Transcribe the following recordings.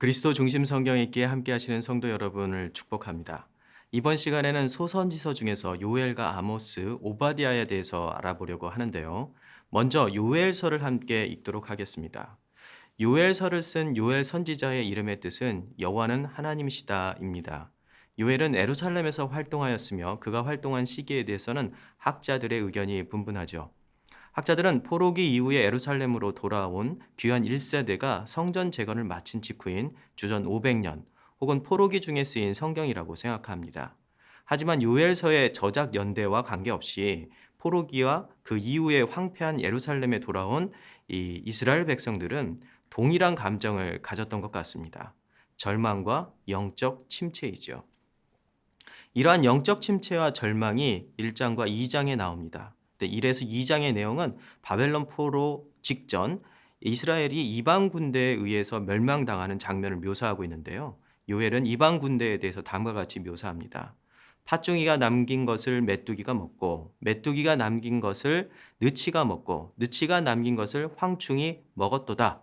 그리스도 중심 성경 읽기에 함께 하시는 성도 여러분을 축복합니다. 이번 시간에는 소선지서 중에서 요엘과 아모스, 오바댜에 대해서 알아보려고 하는데요. 먼저 요엘서를 함께 읽도록 하겠습니다. 요엘서를 쓴 요엘 선지자의 이름의 뜻은 여호와는 하나님이시다입니다. 요엘은 예루살렘에서 활동하였으며 그가 활동한 시기에 대해서는 학자들의 의견이 분분하죠. 학자들은 포로기 이후에 예루살렘으로 돌아온 귀한 1세대가 성전 재건을 마친 직후인 주전 500년 혹은 포로기 중에 쓰인 성경이라고 생각합니다. 하지만 요엘서의 저작 연대와 관계없이 포로기와 그 이후에 황폐한 예루살렘에 돌아온 이 이스라엘 백성들은 동일한 감정을 가졌던 것 같습니다. 절망과 영적 침체이죠. 이러한 영적 침체와 절망이 1장과 2장에 나옵니다. 1에서 2장의 내용은 바벨론 포로 직전 이스라엘이 이방 군대에 의해서 멸망당하는 장면을 묘사하고 있는데요. 요엘은 이방 군대에 대해서 다음과 같이 묘사합니다. 팥종이가 남긴 것을 메뚜기가 먹고 메뚜기가 남긴 것을 느치가 먹고 느치가 남긴 것을 황충이 먹었도다.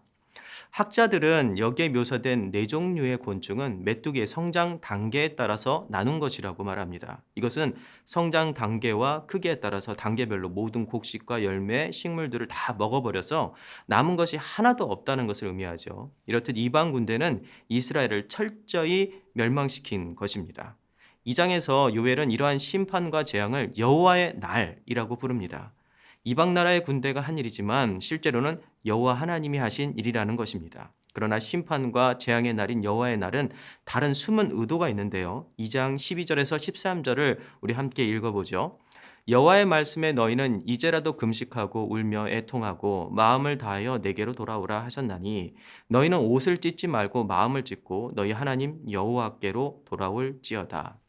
학자들은 여기에 묘사된 네 종류의 곤충은 메뚜기의 성장 단계에 따라서 나눈 것이라고 말합니다. 이것은 성장 단계와 크기에 따라서 단계별로 모든 곡식과 열매, 식물들을 다 먹어버려서 남은 것이 하나도 없다는 것을 의미하죠. 이렇듯 이방 군대는 이스라엘을 철저히 멸망시킨 것입니다. 2장에서 요엘은 이러한 심판과 재앙을 여호와의 날이라고 부릅니다. 이방 나라의 군대가 한 일이지만 실제로는 여호와 하나님이 하신 일이라는 것입니다. 그러나 심판과 재앙의 날인 여호와의 날은 다른 숨은 의도가 있는데요. 2장 12절에서 13절을 우리 함께 읽어보죠. 여호와의 말씀에 너희는 이제라도 금식하고 울며 애통하고 마음을 다하여 내게로 돌아오라 하셨나니 너희는 옷을 찢지 말고 마음을 찢고 너희 하나님 여호와께로 돌아올지어다.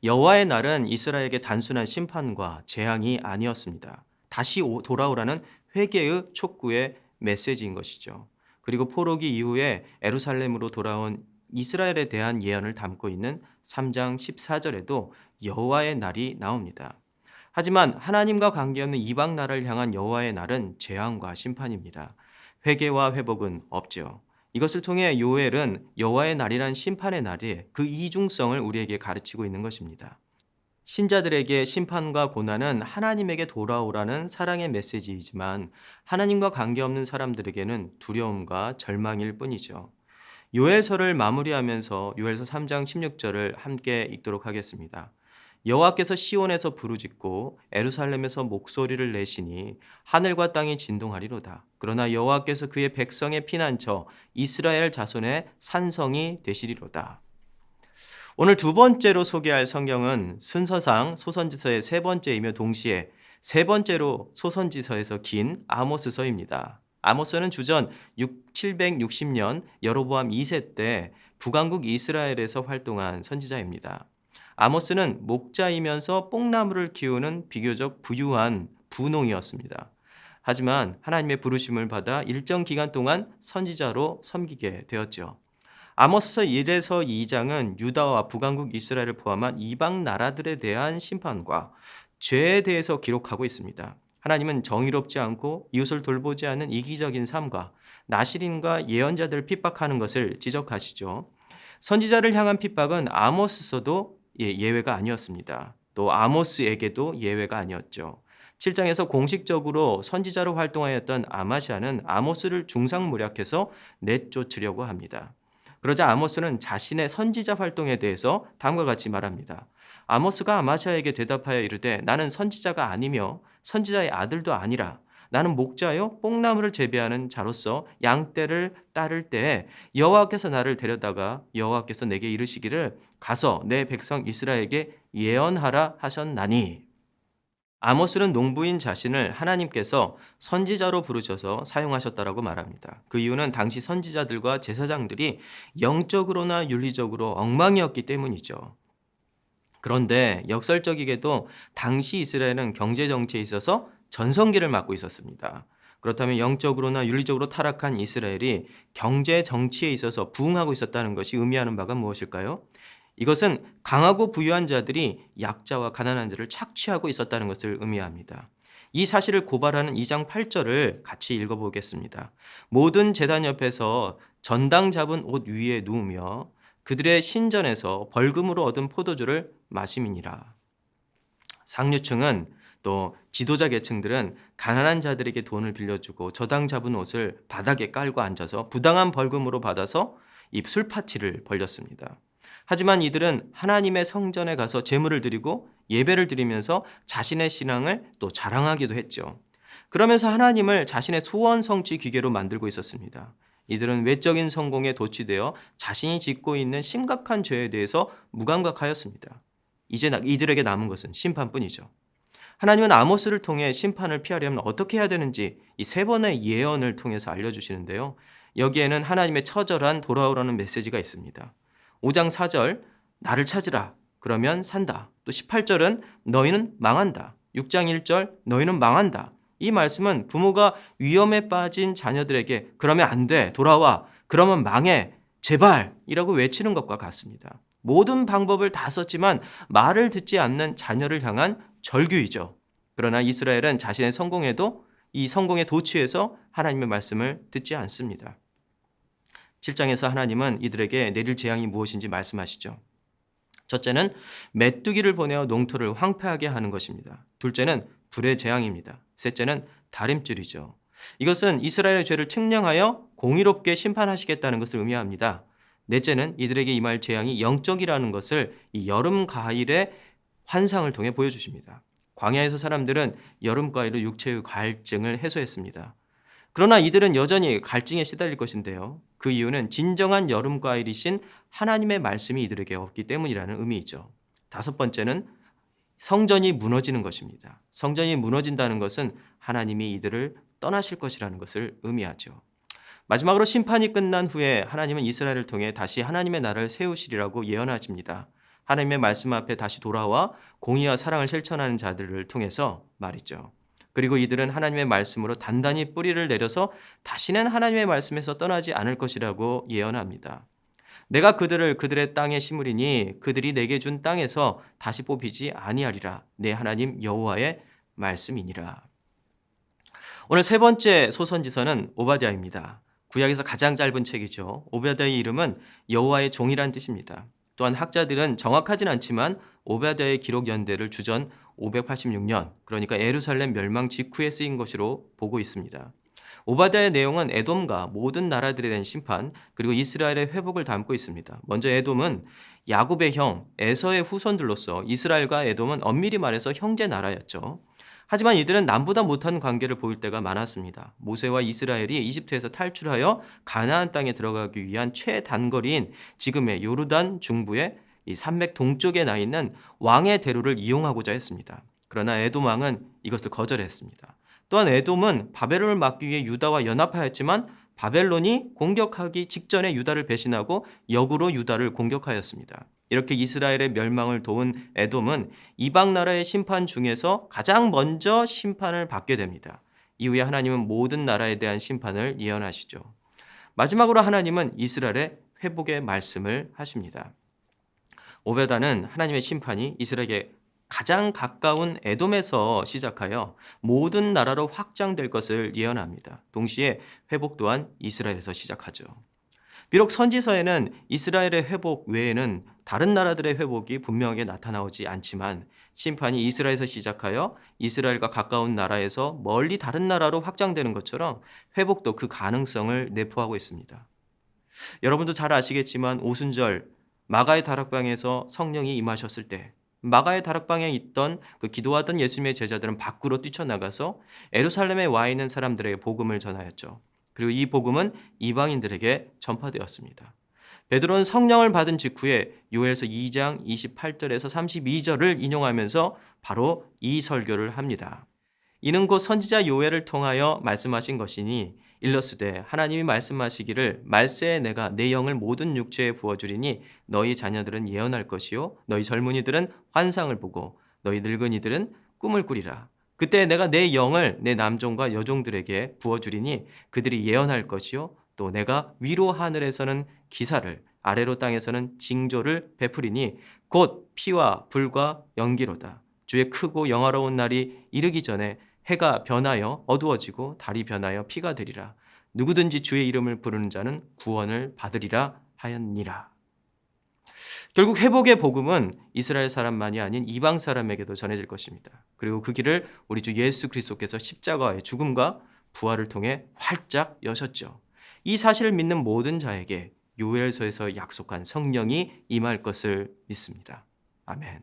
여호와의 날은 이스라엘에게 단순한 심판과 재앙이 아니었습니다. 다시 돌아오라는 회개의 촉구의 메시지인 것이죠. 그리고 포로기 이후에 예루살렘으로 돌아온 이스라엘에 대한 예언을 담고 있는 3장 14절에도 여호와의 날이 나옵니다. 하지만 하나님과 관계없는 이방 나라를 향한 여호와의 날은 재앙과 심판입니다. 회개와 회복은 없죠. 이것을 통해 요엘은 여호와의 날이란 심판의 날에 그 이중성을 우리에게 가르치고 있는 것입니다. 신자들에게 심판과 고난은 하나님에게 돌아오라는 사랑의 메시지이지만 하나님과 관계없는 사람들에게는 두려움과 절망일 뿐이죠. 요엘서를 마무리하면서 요엘서 3장 16절을 함께 읽도록 하겠습니다. 여호와께서 시온에서 부르짖고 예루살렘에서 목소리를 내시니 하늘과 땅이 진동하리로다. 그러나 여호와께서 그의 백성의 피난처 이스라엘 자손의 산성이 되시리로다. 오늘 두 번째로 소개할 성경은 순서상 소선지서의 세 번째이며 동시에 세 번째로 소선지서에서 긴 아모스서입니다. 아모스는 주전 760년 여로보암 2세 때 북왕국 이스라엘에서 활동한 선지자입니다. 아모스는 목자이면서 뽕나무를 키우는 비교적 부유한 부농이었습니다. 하지만 하나님의 부르심을 받아 일정 기간 동안 선지자로 섬기게 되었죠. 아모스서 1에서 2장은 유다와 북왕국 이스라엘을 포함한 이방 나라들에 대한 심판과 죄에 대해서 기록하고 있습니다. 하나님은 정의롭지 않고 이웃을 돌보지 않는 이기적인 삶과 나실인과 예언자들을 핍박하는 것을 지적하시죠. 선지자를 향한 핍박은 아모스서도 예외가 아니었습니다. 또 아모스에게도 예외가 아니었죠. 7장에서 공식적으로 선지자로 활동하였던 아마시아는 아모스를 중상모략해서 내쫓으려고 합니다. 그러자 아모스는 자신의 선지자 활동에 대해서 다음과 같이 말합니다. 아모스가 아마시아에게 대답하여 이르되 나는 선지자가 아니며 선지자의 아들도 아니라 나는 목자요 뽕나무를 재배하는 자로서 양떼를 따를 때에 여호와께서 나를 데려다가 여호와께서 내게 이르시기를 가서 내 백성 이스라엘에게 예언하라 하셨나니. 아모스는 농부인 자신을 하나님께서 선지자로 부르셔서 사용하셨다라고 말합니다. 그 이유는 당시 선지자들과 제사장들이 영적으로나 윤리적으로 엉망이었기 때문이죠. 그런데 역설적이게도 당시 이스라엘은 경제 정치에 있어서 전성기를 맞고 있었습니다. 그렇다면 영적으로나 윤리적으로 타락한 이스라엘이 경제 정치에 있어서 부흥하고 있었다는 것이 의미하는 바가 무엇일까요? 이것은 강하고 부유한 자들이 약자와 가난한 자를 착취하고 있었다는 것을 의미합니다. 이 사실을 고발하는 2장 8절을 같이 읽어보겠습니다. 모든 제단 옆에서 전당 잡은 옷 위에 누우며 그들의 신전에서 벌금으로 얻은 포도주를 마심이니라. 상류층은 또 지도자 계층들은 가난한 자들에게 돈을 빌려주고 저당 잡은 옷을 바닥에 깔고 앉아서 부당한 벌금으로 받아서 이 술 파티를 벌였습니다. 하지만 이들은 하나님의 성전에 가서 제물을 드리고 예배를 드리면서 자신의 신앙을 또 자랑하기도 했죠. 그러면서 하나님을 자신의 소원 성취 기계로 만들고 있었습니다. 이들은 외적인 성공에 도취되어 자신이 짓고 있는 심각한 죄에 대해서 무감각하였습니다. 이제 이들에게 남은 것은 심판뿐이죠. 하나님은 아모스를 통해 심판을 피하려면 어떻게 해야 되는지 이 세 번의 예언을 통해서 알려주시는데요. 여기에는 하나님의 처절한 돌아오라는 메시지가 있습니다. 5장 4절 나를 찾으라 그러면 산다. 또 18절은 너희는 망한다. 6장 1절 너희는 망한다. 이 말씀은 부모가 위험에 빠진 자녀들에게 그러면 안 돼. 돌아와. 그러면 망해. 제발 이라고 외치는 것과 같습니다. 모든 방법을 다 썼지만 말을 듣지 않는 자녀를 향한 절규이죠. 그러나 이스라엘은 자신의 성공에도 이 성공에 도취해서 하나님의 말씀을 듣지 않습니다. 7장에서 하나님은 이들에게 내릴 재앙이 무엇인지 말씀하시죠. 첫째는 메뚜기를 보내어 농토를 황폐하게 하는 것입니다. 둘째는 불의 재앙입니다. 셋째는 다림줄이죠. 이것은 이스라엘의 죄를 측량하여 공의롭게 심판하시겠다는 것을 의미합니다. 넷째는 이들에게 임할 재앙이 영적이라는 것을 이 여름 가일의 환상을 통해 보여주십니다. 광야에서 사람들은 여름 가일로 육체의 갈증을 해소했습니다. 그러나 이들은 여전히 갈증에 시달릴 것인데요. 그 이유는 진정한 여름 과일이신 하나님의 말씀이 이들에게 없기 때문이라는 의미이죠. 다섯 번째는 성전이 무너지는 것입니다. 성전이 무너진다는 것은 하나님이 이들을 떠나실 것이라는 것을 의미하죠. 마지막으로 심판이 끝난 후에 하나님은 이스라엘을 통해 다시 하나님의 나라를 세우시리라고 예언하십니다. 하나님의 말씀 앞에 다시 돌아와 공의와 사랑을 실천하는 자들을 통해서 말이죠. 그리고 이들은 하나님의 말씀으로 단단히 뿌리를 내려서 다시는 하나님의 말씀에서 떠나지 않을 것이라고 예언합니다. 내가 그들을 그들의 땅에 심으리니 그들이 내게 준 땅에서 다시 뽑히지 아니하리라. 내 하나님 여호와의 말씀이니라. 오늘 세 번째 소선지서는 오바댜입니다. 구약에서 가장 짧은 책이죠. 오바댜의 이름은 여호와의 종이란 뜻입니다. 또한 학자들은 정확하진 않지만 오바댜의 기록 연대를 주전 586년, 그러니까 예루살렘 멸망 직후에 쓰인 것으로 보고 있습니다. 오바댜의 내용은 에돔과 모든 나라들에 대한 심판, 그리고 이스라엘의 회복을 담고 있습니다. 먼저 에돔은 야곱의 형 에서의 후손들로서 이스라엘과 에돔은 엄밀히 말해서 형제 나라였죠. 하지만 이들은 남보다 못한 관계를 보일 때가 많았습니다. 모세와 이스라엘이 이집트에서 탈출하여 가나안 땅에 들어가기 위한 최단거리인 지금의 요르단 중부의 이 산맥 동쪽에 나 있는 왕의 대로를 이용하고자 했습니다. 그러나 에돔 왕은 이것을 거절했습니다. 또한 에돔은 바벨론을 막기 위해 유다와 연합하였지만 바벨론이 공격하기 직전에 유다를 배신하고 역으로 유다를 공격하였습니다. 이렇게 이스라엘의 멸망을 도운 에돔은 이방 나라의 심판 중에서 가장 먼저 심판을 받게 됩니다. 이후에 하나님은 모든 나라에 대한 심판을 예언하시죠. 마지막으로 하나님은 이스라엘의 회복의 말씀을 하십니다. 오베다는 하나님의 심판이 이스라엘에게 가장 가까운 에돔에서 시작하여 모든 나라로 확장될 것을 예언합니다. 동시에 회복 또한 이스라엘에서 시작하죠. 비록 선지서에는 이스라엘의 회복 외에는 다른 나라들의 회복이 분명하게 나타나오지 않지만 심판이 이스라엘에서 시작하여 이스라엘과 가까운 나라에서 멀리 다른 나라로 확장되는 것처럼 회복도 그 가능성을 내포하고 있습니다. 여러분도 잘 아시겠지만 오순절 마가의 다락방에서 성령이 임하셨을 때 마가의 다락방에 있던 그 기도하던 예수님의 제자들은 밖으로 뛰쳐나가서 예루살렘에 와 있는 사람들에게 복음을 전하였죠. 그리고 이 복음은 이방인들에게 전파되었습니다. 베드로는 성령을 받은 직후에 요엘서 2장 28절에서 32절을 인용하면서 바로 이 설교를 합니다. 이는 곧 선지자 요엘을 통하여 말씀하신 것이니 일러스되 하나님이 말씀하시기를 말세에 내가 내 영을 모든 육체에 부어주리니 너희 자녀들은 예언할 것이요 너희 젊은이들은 환상을 보고 너희 늙은이들은 꿈을 꾸리라. 그때 내가 내 영을 내 남종과 여종들에게 부어주리니 그들이 예언할 것이요 또 내가 위로 하늘에서는 기사를 아래로 땅에서는 징조를 베푸리니 곧 피와 불과 연기로다. 주의 크고 영화로운 날이 이르기 전에 해가 변하여 어두워지고 달이 변하여 피가 되리라. 누구든지 주의 이름을 부르는 자는 구원을 받으리라 하였니라. 결국 회복의 복음은 이스라엘 사람만이 아닌 이방 사람에게도 전해질 것입니다. 그리고 그 길을 우리 주 예수 그리스도께서 십자가의 죽음과 부활을 통해 활짝 여셨죠. 이 사실을 믿는 모든 자에게 요엘서에서 약속한 성령이 임할 것을 믿습니다. 아멘.